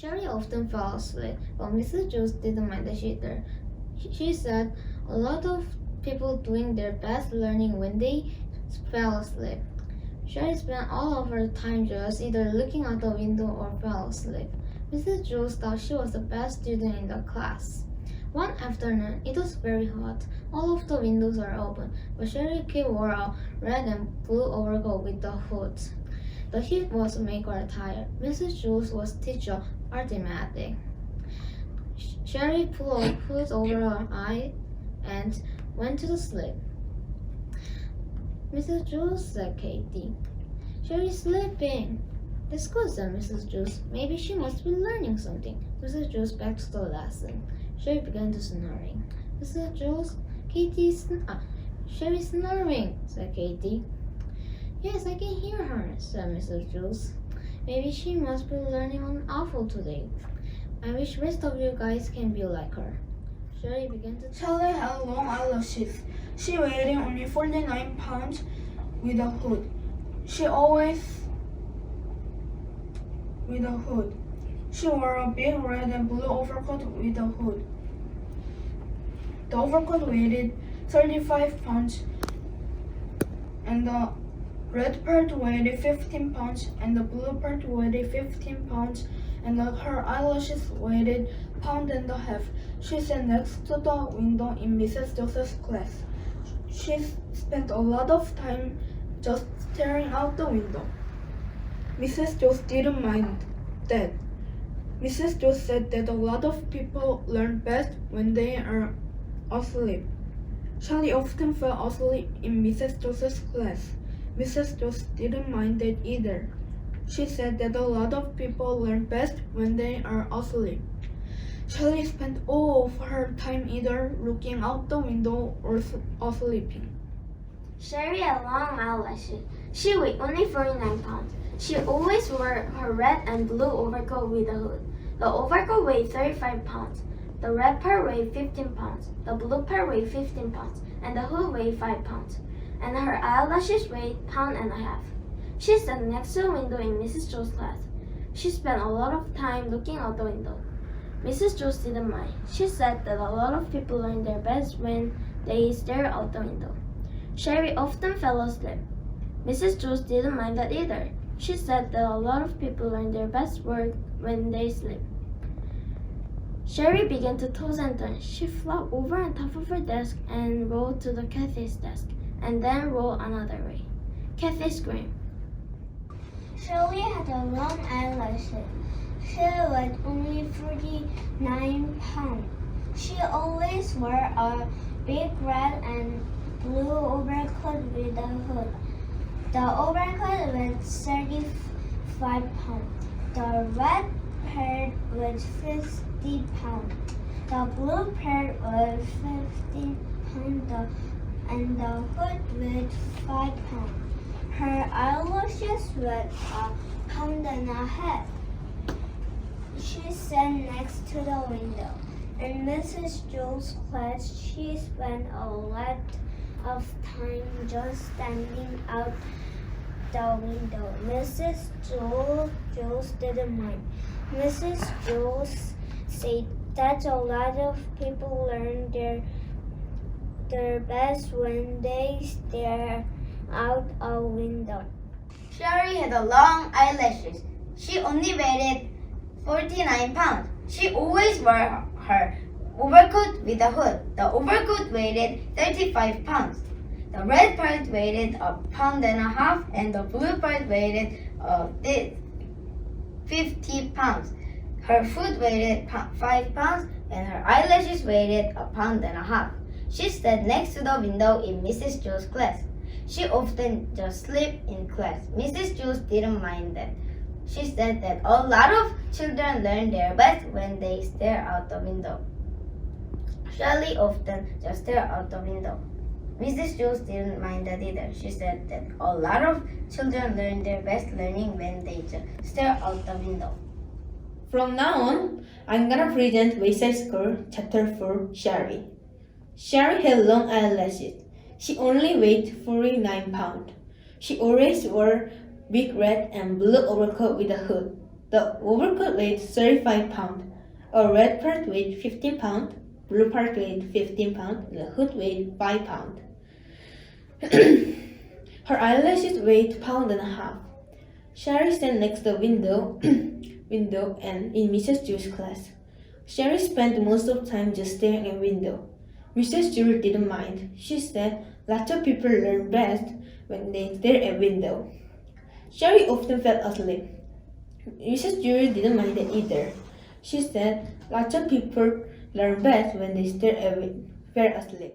Sherry often fell asleep, but Mrs. Jules didn't mind that either. She said a lot of people doing their best learning when they fell asleep. Sherry spent all of her time just either looking out the window or fell asleep. Mrs. Jules thought she was the best student in the class. One afternoon, it was very hot. All of the windows were open, but Sherry wore a red and blue overcoat with the hood. The heat was make her tired. Mrs. Jules was teacher arithmetic. Sherry pulled a hood over her eye and went to sleep. Mrs. Jules said Katie. Sherry's sleeping. That's good, said Mrs. Jules. Maybe she must be learning something. Mrs. Jules back to the lesson. Sherry began to snoring. Mrs. Jules, Sherry's snoring, said Katie. Yes, I can hear her, said Mrs. Jules. Maybe she must be learning on awful today. I wish rest of you guys can be like her. Sherry began to Charlie had long eyelashes. She weighed only 49 pounds with a hood. She wore a big red and blue overcoat with a hood. The overcoat weighed 35 pounds, and the red part weighed 15 pounds, and the blue part weighed 15 pounds, and her eyelashes weighed a pound and a half. She sat next to the window in Mrs. Joseph's class. She spent a lot of time just staring out the window. Mrs. Jones didn't mind that. Mrs. Jones said that a lot of people learn best when they are asleep. Charlie often fell asleep in Mrs. Joseph's class. Mrs. Jones didn't mind that either. She said that a lot of people learn best when they are asleep. Charlie spent all of her time either looking out the window or sleeping. Sherry had long eyelashes. She weighed only 49 pounds. She always wore her red and blue overcoat with a hood. The overcoat weighed 35 pounds. The red part weighed 15 pounds. The blue part weighed 15 pounds. And the hood weighed 5 pounds. And her eyelashes weighed a pound and a half. She sat next to the window in Mrs. Jones' class. She spent a lot of time looking out the window. Mrs. Jones didn't mind. She said that a lot of people learn their best when they stare out the window. Sherry often fell asleep. Mrs. Jones didn't mind that either. She said that a lot of people learn their best work when they sleep. Sherry began to toss and turn. She flew over on top of her desk and rolled to the Kathy's desk, and then rolled another way. Kathy screamed. Shirley had a long eyelashes. She weighed only 49 pounds. She always wore a big red and blue overcoat with a hood. The overcoat weighed 35 pounds. The red part weighed 50 pounds. The blue part weighed 15 pounds. And the hood weighed 5 pounds. Her eyelashes weighed a pound and a half. She sat next to the window. In Mrs. Jones' class, she spent a lot of time just standing out the window. Mrs. Jones didn't mind. Mrs. Jones said that a lot of people learn their best when they stare out a window. Sherry had a long eyelashes. She only weighed 49 pounds. She always wore her overcoat with a hood. The overcoat weighed 35 pounds. The red part weighed a pound and a half, and the blue part weighed 50 pounds. Her foot weighed 5 pounds, and her eyelashes weighed a pound and a half. She sat next to the window in Mrs. Jones' class. She often just slept in class. Mrs. Jones didn't mind that. She said that a lot of children learn their best when they stare out the window. Charlie often just stared out the window. Mrs. Jones didn't mind that either. She said that a lot of children learn their best learning when they just stare out the window. From now on, I'm gonna present Wayside School Chapter 4, Sherry. Sherry had long eyelashes. She only weighed 49 pounds. She always wore big red and blue overcoat with a hood. The overcoat weighed 35 pounds. A red part weighed 15 pounds, blue part weighed 15 pounds, and the hood weighed 5 pounds. Her eyelashes weighed a pound and a half. Sherry sat next to the window and in Mrs. Jew's class. Sherry spent most of the time just staring at the window. Mrs. Jew didn't mind. She said lots of people learn best when they stare at window. Sherry often fell asleep. Mrs. Jew didn't mind that either. She said lots of people learn best when they fell asleep.